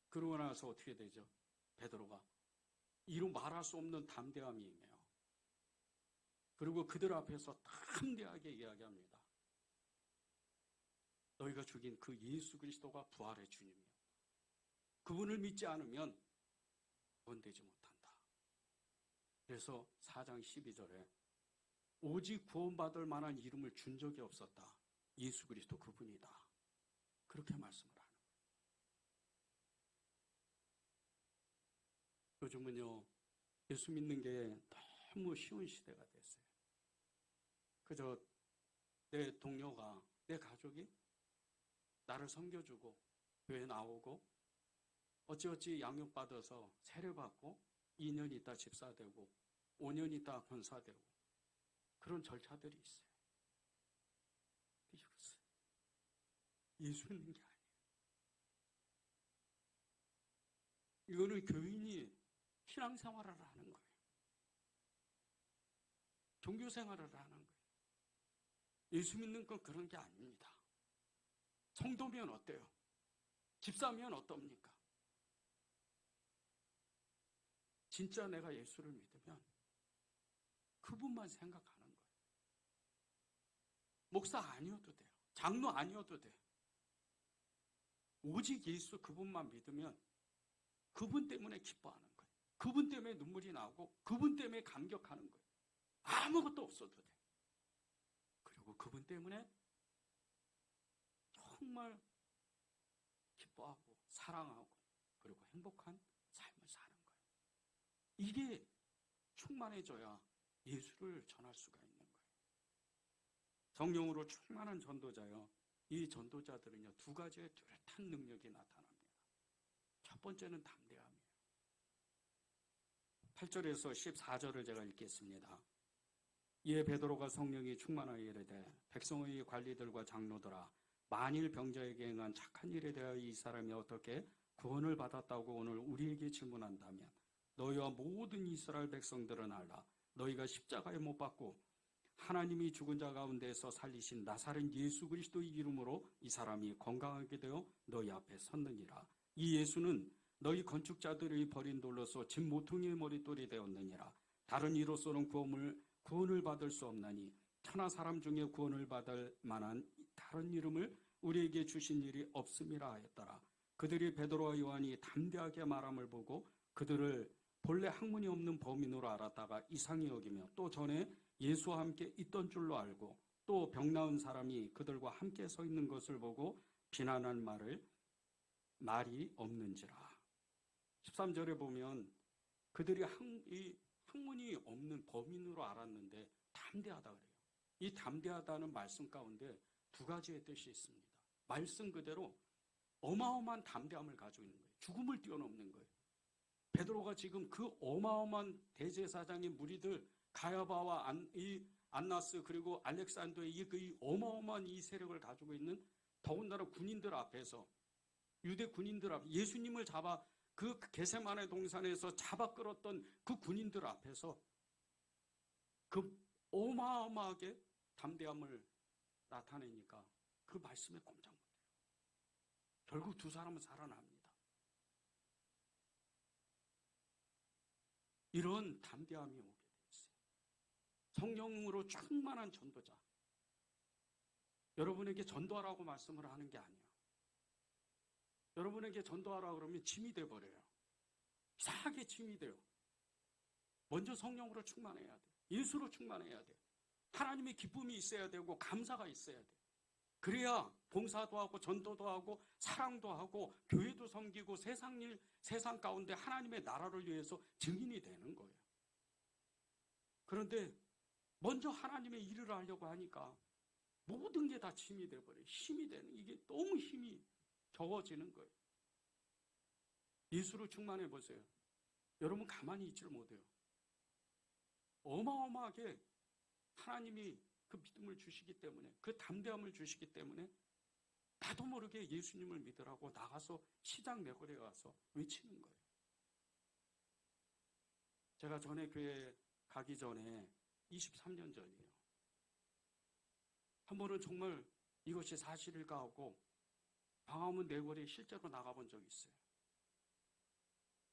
그러고 나서 어떻게 되죠? 베드로가 이루 말할 수 없는 담대함이 임해요. 그리고 그들 앞에서 담대하게 이야기합니다. 너희가 죽인 그 예수 그리스도가 부활의 주님이요. 그분을 믿지 않으면 구원되지 못한다. 그래서 4장 12절에 오직 구원받을 만한 이름을 준 적이 없었다. 예수 그리스도 그분이다. 그렇게 말씀을 하는 거예요. 요즘은요, 예수 믿는 게 너무 쉬운 시대가 됐어요. 그저 내 동료가, 내 가족이 나를 섬겨주고 교회 나오고 어찌어찌 양육받아서 세례받고 2년 있다 집사되고 5년 있다 권사되고 그런 절차들이 있어요. 예수 믿는 게 아니에요. 이거는 교인이 신앙생활을 하는 거예요. 종교생활을 하는 거예요. 예수 믿는 건 그런 게 아닙니다. 성도면 어때요? 집사면 어떻습니까? 진짜 내가 예수를 믿으면 그분만 생각하는 거예요. 목사 아니어도 돼요. 장로 아니어도 돼요. 오직 예수 그분만 믿으면 그분 때문에 기뻐하는 거예요. 그분 때문에 눈물이 나고 그분 때문에 감격하는 거예요. 아무것도 없어도 돼요. 그리고 그분 때문에 정말 기뻐하고 사랑하고 그리고 행복한 삶을 사는 거예요. 이게 충만해져야 예수를 전할 수가 있는 거예요. 성령으로 충만한 전도자요. 이 전도자들은요, 두 가지의 뚜렷한 능력이 나타납니다. 첫 번째는 담대함이에요. 8절에서 14절을 제가 읽겠습니다. 이에 베드로가 성령이 충만하여 이르되 백성의 관리들과 장로들아, 만일 병자에게 행한 착한 일에 대하여 이 사람이 어떻게 구원을 받았다고 오늘 우리에게 질문한다면 너희와 모든 이스라엘 백성들은 알라. 너희가 십자가에 못 박고 하나님이 죽은 자 가운데서 살리신 나사렛 예수 그리스도의 이름으로 이 사람이 건강하게 되어 너희 앞에 섰느니라. 이 예수는 너희 건축자들의 버린 돌로서 집 모퉁이의 머릿돌이 되었느니라. 다른 이로서는 구원을 받을 수 없나니 천하 사람 중에 구원을 받을 만한 다른 이름을 우리에게 주신 일이 없음이라 하였더라. 그들이 베드로와 요한이 담대하게 말함을 보고 그들을 본래 학문이 없는 범인으로 알았다가 이상히 여기며 또 전에 예수와 함께 있던 줄로 알고 또 병 나은 사람이 그들과 함께 서 있는 것을 보고 비난한 말이 없는지라. 13절에 보면 그들이 학문이 없는 범인으로 알았는데 담대하다 그래요. 이 담대하다는 말씀 가운데 두 가지의 뜻이 있습니다. 말씀 그대로 어마어마한 담대함을 가지고 있는 거예요. 죽음을 뛰어넘는 거예요. 베드로가 지금 그 어마어마한 대제사장의 무리들 가야바와 안나스 그리고 알렉산더의 이 어마어마한 이 세력을 가지고 있는 더군다나 군인들 앞에서 유대 군인들 앞에 예수님을 잡아 그 게세마네 동산에서 잡아 끌었던 그 군인들 앞에서 그 어마어마하게 담대함을 나타내니까 그 말씀에 꼼짝 못해요. 결국 두 사람은 살아납니다. 이런 담대함이 오게 돼 있어요. 성령으로 충만한 전도자. 여러분에게 전도하라고 말씀을 하는 게 아니에요. 여러분에게 전도하라고 그러면 짐이 돼버려요. 이상하게 짐이 돼요. 먼저 성령으로 충만해야 돼요. 예수로 충만해야 돼요. 하나님의 기쁨이 있어야 되고 감사가 있어야 돼요. 그래야 봉사도 하고 전도도 하고 사랑도 하고 교회도 섬기고 세상 가운데 하나님의 나라를 위해서 증인이 되는 거예요. 그런데 먼저 하나님의 일을 하려고 하니까 모든 게 다 짐이 돼버려요. 힘이 되는 이게 너무 힘이 적어지는 거예요. 예수로 충만해 보세요. 여러분 가만히 있지를 못해요. 어마어마하게 하나님이 그 믿음을 주시기 때문에 그 담대함을 주시기 때문에 나도 모르게 예수님을 믿으라고 나가서 시장 내거리에 가서 외치는 거예요. 제가 전에 교회 가기 전에 23년 전이에요. 한 번은 정말 이것이 사실일까 하고 광화문 내거리에 실제로 나가본 적이 있어요.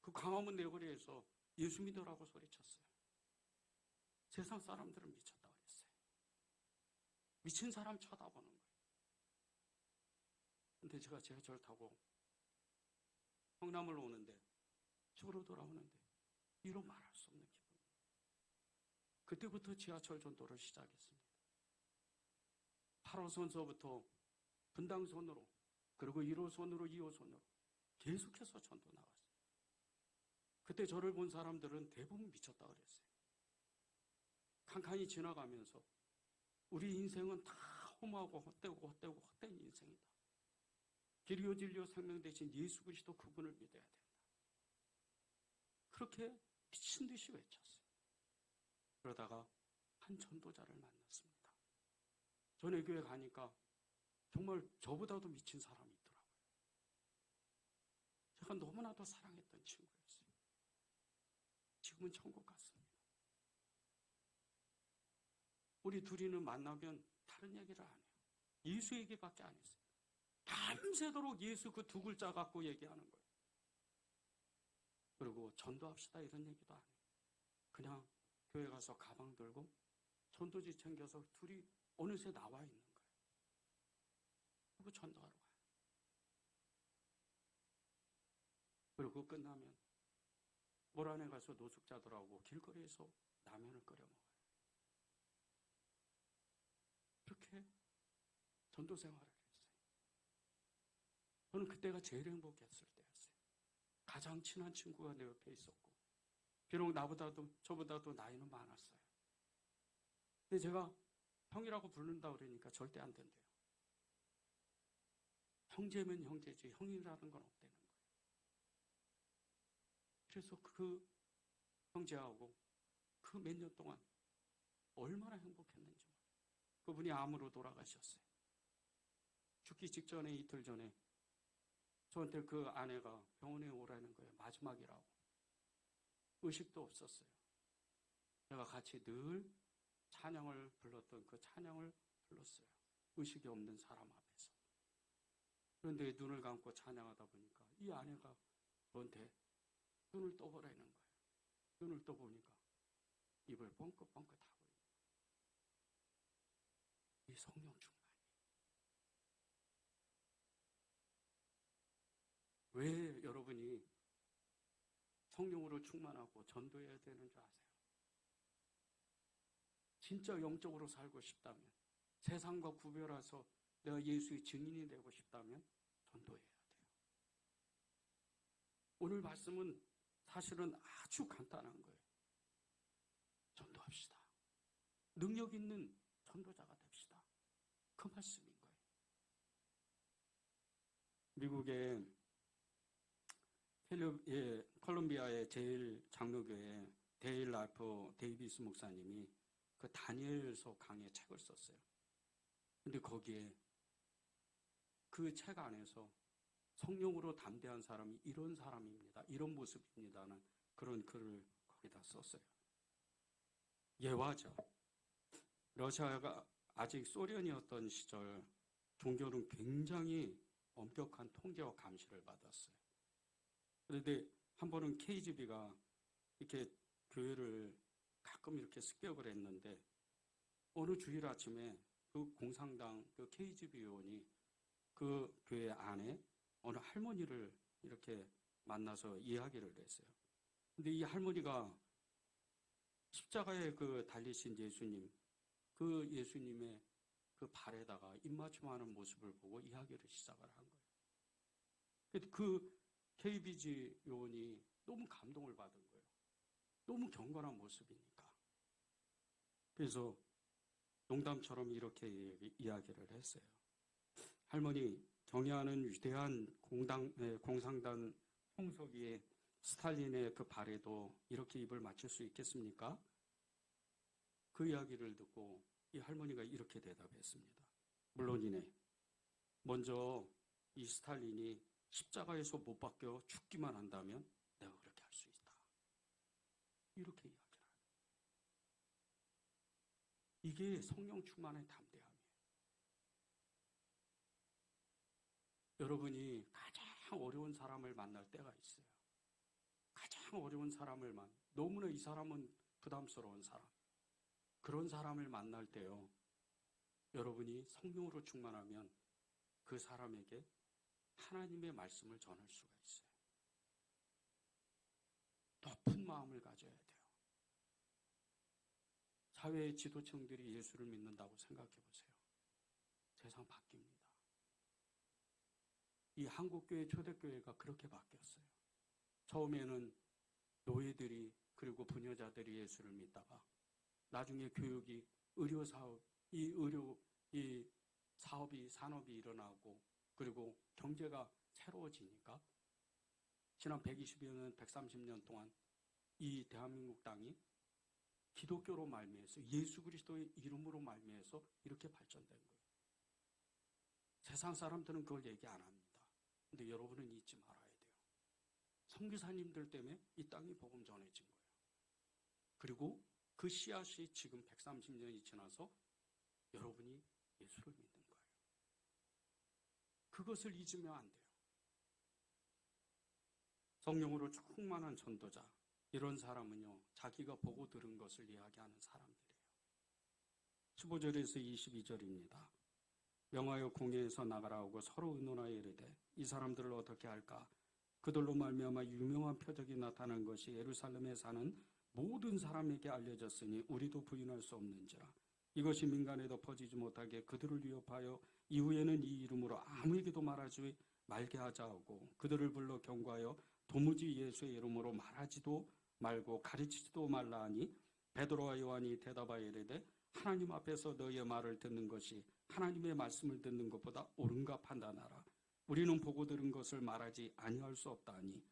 그 광화문 내거리에서 예수 믿으라고 소리쳤어요. 세상 사람들은 미쳤다 그랬어요. 미친 사람 쳐다보는 거예요. 근데 제가 지하철 타고 성남을 오는데 집으로 돌아오는데 이로 말할 수 없는 기분이에요. 그때부터 지하철 전도를 시작했습니다. 8호선서부터 분당선으로 그리고 1호선으로 2호선으로 계속해서 전도 나갔어요. 그때 저를 본 사람들은 대부분 미쳤다 그랬어요. 칸칸이 지나가면서 우리 인생은 다 험하고 헛된 인생이다. 길이요 진리요 생명 대신 예수 그리스도 그분을 믿어야 된다. 그렇게 미친 듯이 외쳤어요. 그러다가 한 전도자를 만났습니다. 전에 교회 가니까 정말 저보다도 미친 사람이 있더라고요. 제가 너무나도 사랑했던 친구였어요. 지금은 천국 같습니다. 우리 둘이는 만나면 다른 얘기를 안 해요. 예수 얘기밖에 안 했어요. 밤새도록 예수 그 두 글자 갖고 얘기하는 거예요. 그리고 전도합시다 이런 얘기도 안 해요. 그냥 교회 가서 가방 들고 전도지 챙겨서 둘이 어느새 나와 있는 거예요. 그리고 전도하러 가요. 그리고 끝나면 모란에 가서 노숙자들하고 길거리에서 라면을 끓여 먹어요. 그렇게 전도 생활을 했어요. 저는 그때가 제일 행복했을 때였어요. 가장 친한 친구가 내 옆에 있었고 비록 저보다도 나이는 많았어요. 근데 제가 형이라고 부른다 그러니까 절대 안 된대요. 형제면 형제지 형이라는 건 없다는 거예요. 그래서 그 형제하고 그 몇 년 동안 얼마나 행복했는지 몰라요. 그분이 암으로 돌아가셨어요. 죽기 직전에 이틀 전에 저한테 그 아내가 병원에 오라는 거예요. 마지막이라고. 의식도 없었어요. 제가 같이 늘 찬양을 불렀던 그 찬양을 불렀어요. 의식이 없는 사람 앞에서. 그런데 눈을 감고 찬양하다 보니까 이 아내가 저한테 눈을 떠보라는 거예요. 눈을 떠보니까 입을 뻥긋뻥긋 하고 있는 거예요. 이 성령 충만이. 왜 여러분이 성령으로 충만하고 전도해야 되는 줄 아세요? 진짜 영적으로 살고 싶다면, 세상과 구별해서 내가 예수의 증인이 되고 싶다면 전도해야 돼요. 오늘 말씀은 사실은 아주 간단한 거예요. 전도합시다. 능력 있는 전도자가 됩시다. 그 말씀인 거예요. 미국의 콜롬비아의 제일 장로교회 데일 라이프 데이비스 목사님이 그 다니엘서 강의 책을 썼어요. 근데 거기에 그 책 안에서 성령으로 담대한 사람이 이런 사람입니다. 이런 모습입니다는 그런 글을 거기다 썼어요. 예화죠. 러시아가 아직 소련이었던 시절 종교는 굉장히 엄격한 통제와 감시를 받았어요. 그런데 한 번은 KGB가 이렇게 교회를 가끔 이렇게 습격을 했는데 어느 주일 아침에 그 공산당 그 KGB 요원이 그 교회 안에 어느 할머니를 이렇게 만나서 이야기를 했어요. 근데 이 할머니가 십자가에 그 달리신 예수님, 그 예수님의 그 발에다가 입맞춤하는 모습을 보고 이야기를 시작을 한 거예요. 근데 그 KBG 요원이 너무 감동을 받은 거예요. 너무 경건한 모습이니까. 그래서 농담처럼 이렇게 이야기를 했어요. 할머니, 경애하는 위대한 공산당 총석이 스탈린의 그 발에도 이렇게 입을 맞출 수 있겠습니까? 그 이야기를 듣고 이 할머니가 이렇게 대답했습니다. 물론이네. 먼저 이 스탈린이 십자가에서 못 박혀 죽기만 한다면 내가 그렇게 할 수 있다. 이렇게 이야기를 합니다. 이게 성령 충만의 담대함이에요. 여러분이 가장 어려운 사람을 만날 때가 있어요. 가장 어려운 사람을 너무나 이 사람은 부담스러운 사람. 그런 사람을 만날 때요. 여러분이 성령으로 충만하면 그 사람에게 하나님의 말씀을 전할 수가 있어요. 높은 마음을 가져야 돼요. 사회의 지도층들이 예수를 믿는다고 생각해 보세요. 세상 바뀝니다. 이 한국교회 초대교회가 그렇게 바뀌었어요. 처음에는 노예들이 그리고 부녀자들이 예수를 믿다가 나중에 교육이 의료사업, 이 산업이 일어나고 그리고 경제가 새로워지니까 지난 120여 년, 130년 동안 이 대한민국 땅이 기독교로 말미해서 예수 그리스도의 이름으로 말미해서 이렇게 발전된 거예요. 세상 사람들은 그걸 얘기 안 합니다. 근데 여러분은 잊지 말아야 돼요. 선교사님들 때문에 이 땅이 복음 전해진 거예요. 그리고 그 씨앗이 지금 130년이 지나서 여러분이 예수를 믿는 거예요. 그것을 잊으면 안 돼요. 성령으로 충만한 전도자, 이런 사람은요, 자기가 보고 들은 것을 이야기하는 사람들이에요. 15절에서 22절입니다. 명하여 공회에서 나가라 하고 서로 의논하여 이르되 이 사람들을 어떻게 할까? 그들로 말미암아 유명한 표적이 나타난 것이 예루살렘에 사는 모든 사람에게 알려졌으니 우리도 부인할 수 없는지라. 이것이 민간에도 퍼지지 못하게 그들을 위협하여 이후에는 이 이름으로 아무에게도 말하지 말게 하자 하고 그들을 불러 경고하여 도무지 예수의 이름으로 말하지도 말고 가르치지도 말라 하니 베드로와 요한이 대답하여 이르되 하나님 앞에서 너희의 말을 듣는 것이 하나님의 말씀을 듣는 것보다 옳은가 판단하라. 우리는 보고 들은 것을 말하지 아니할 수 없다 하니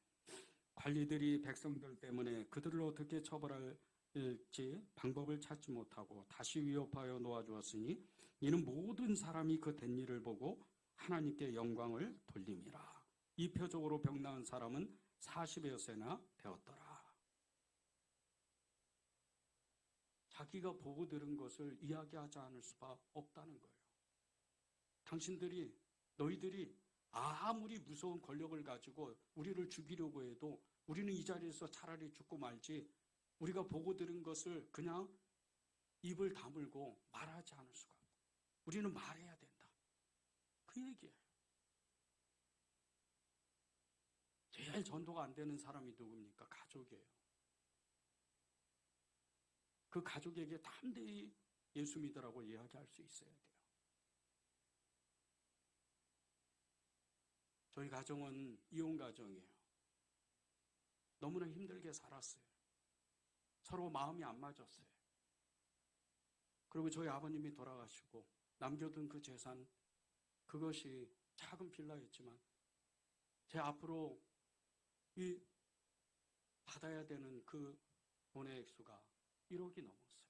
관리들이 백성들 때문에 그들을 어떻게 처벌할지 방법을 찾지 못하고 다시 위협하여 놓아주었으니 이는 모든 사람이 그 된 일을 보고 하나님께 영광을 돌림이라. 이표적으로 병 나은 사람은 40여 세나 되었더라. 자기가 보고 들은 것을 이야기하지 않을 수가 없다는 거예요. 너희들이 아무리 무서운 권력을 가지고 우리를 죽이려고 해도 우리는 이 자리에서 차라리 죽고 말지, 우리가 보고 들은 것을 그냥 입을 다물고 말하지 않을 수가 없다. 우리는 말해야 된다. 그 얘기예요. 제일 전도가 안 되는 사람이 누굽니까? 가족이에요. 그 가족에게 담대히 예수 믿으라고 이야기할 수 있어야 돼요. 저희 가정은 이혼 가정이에요. 너무나 힘들게 살았어요. 서로 마음이 안 맞았어요. 그리고 저희 아버님이 돌아가시고 남겨둔 그 재산, 그것이 작은 빌라였지만 제 앞으로 이 받아야 되는 그 돈의 액수가 1억이 넘었어요.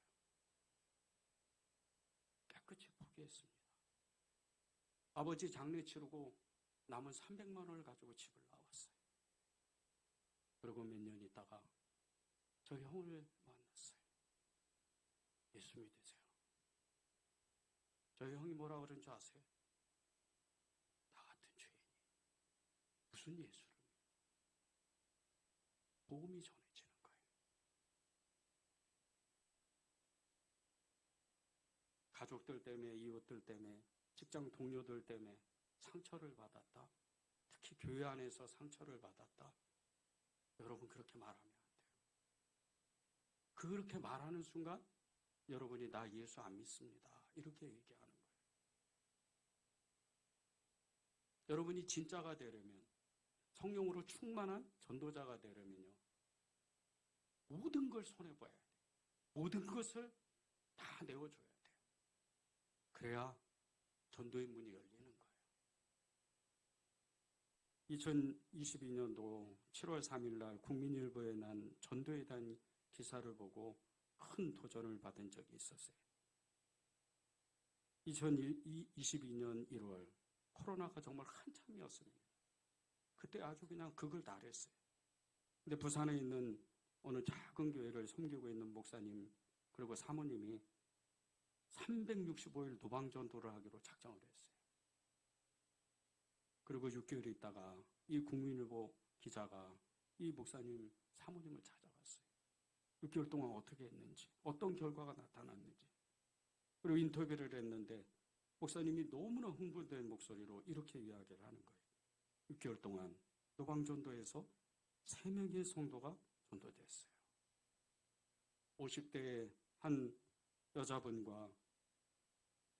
깨끗이 포기했습니다. 아버지 장례 치르고 남은 300만 원을 가지고 집을 나왔어요. 그리고 몇 년 있다가 저희 형을 만났어요. 예수 믿으세요. 저희 형이 뭐라 그런 줄 아세요? 나 같은 죄인이 무슨 예수를 믿어? 복음이 전해지는 거예요. 가족들 때문에, 이웃들 때문에, 직장 동료들 때문에 상처를 받았다. 특히 교회 안에서 상처를 받았다. 여러분, 그렇게 말하면 안 돼요. 그렇게 말하는 순간 여러분이 나 예수 안 믿습니다, 이렇게 얘기하는 거예요. 여러분이 진짜가 되려면, 성령으로 충만한 전도자가 되려면요, 모든 걸 손해봐야 돼요. 모든 것을 다 내어줘야 돼요. 그래야 전도의 문이 열리는 거예요. 2022년도 7월 3일 날 국민일보에 난 전도에 대한 기사를 보고 큰 도전을 받은 적이 있었어요. 2022년 1월 코로나가 정말 한참이었습니다. 그때 아주 그냥 극을 달했어요. 근데 부산에 있는 어느 작은 교회를 섬기고 있는 목사님 그리고 사모님이 365일 노방전도를 하기로 작정을 했어요. 그리고 6개월 있다가 이 국민일보 기자가 이 목사님 사모님을 찾아갔어요. 6개월 동안 어떻게 했는지, 어떤 결과가 나타났는지. 그리고 인터뷰를 했는데 목사님이 너무나 흥분된 목소리로 이렇게 이야기를 하는 거예요. 6개월 동안 노방전도에서 3명의 성도가 전도됐어요. 50대의 한 여자분과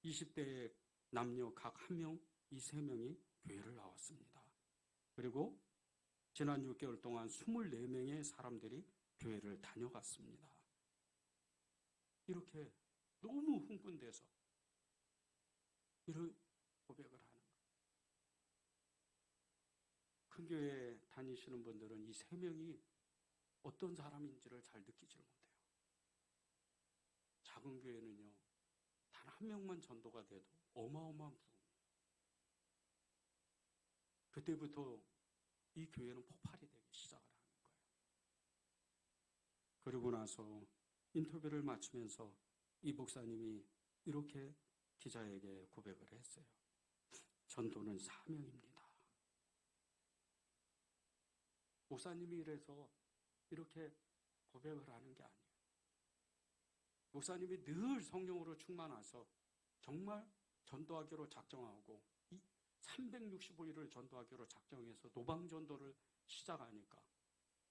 20대의 남녀 각 1명, 이 3명이 교회를 나왔습니다. 그리고 지난 6개월 동안 24명의 사람들이 교회를 다녀갔습니다. 이렇게 너무 흥분돼서 이런 고백을 하는 거예요. 큰 교회 다니시는 분들은 이 3명이 어떤 사람인지를 잘 느끼지를 못해요. 작은 교회는요, 단 1명만 전도가 돼도 어마어마한 부흥이에요. 그때부터 이 교회는 폭발이 되기 시작을 하는 거예요. 그러고 나서 인터뷰를 마치면서 이 목사님이 이렇게 기자에게 고백을 했어요. 전도는 사명입니다. 목사님이 이래서 이렇게 고백을 하는 게 아니에요. 목사님이 늘 성령으로 충만하셔서 정말 전도하기로 작정하고 365일을 전도하기로 작정해서 노방전도를 시작하니까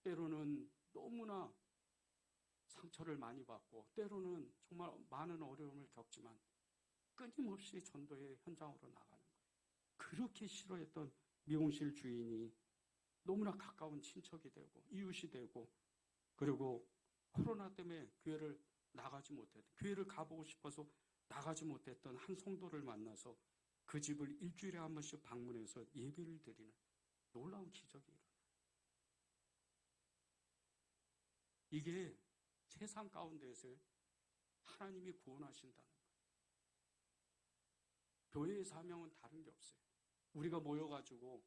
때로는 너무나 상처를 많이 받고 때로는 정말 많은 어려움을 겪지만 끊임없이 전도의 현장으로 나가는 거예요. 그렇게 싫어했던 미용실 주인이 너무나 가까운 친척이 되고 이웃이 되고, 그리고 코로나 때문에 교회를 나가지 못했던, 교회를 가보고 싶어서 나가지 못했던 한 성도를 만나서 그 집을 일주일에 한 번씩 방문해서 예배를 드리는 놀라운 기적이 일어나요. 이게 세상 가운데에서 하나님이 구원하신다는 거예요. 교회의 사명은 다른 게 없어요. 우리가 모여가지고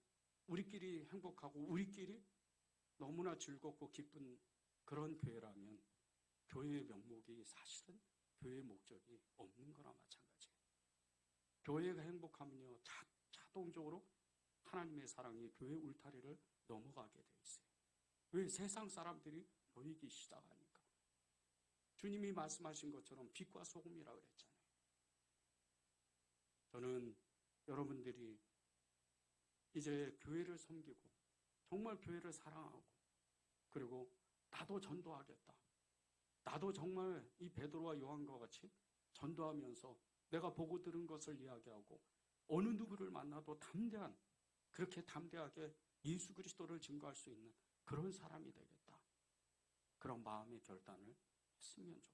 우리끼리 행복하고 우리끼리 너무나 즐겁고 기쁜 그런 교회라면 교회의 명목이 사실은 교회의 목적이 없는 거나 마찬가지예요. 교회가 행복하면요, 자동적으로 하나님의 사랑이 교회 울타리를 넘어가게 돼 있어요. 왜? 세상 사람들이 보이기 시작하니까. 주님이 말씀하신 것처럼 빛과 소금이라 그랬잖아요. 저는 여러분들이 이제 교회를 섬기고 정말 교회를 사랑하고 그리고 나도 전도하겠다. 나도 정말 이 베드로와 요한과 같이 전도하면서 내가 보고 들은 것을 이야기하고 어느 누구를 만나도 그렇게 담대하게 예수 그리스도를 증거할 수 있는 그런 사람이 되겠다. 그런 마음의 결단을 했으면 좋겠어요.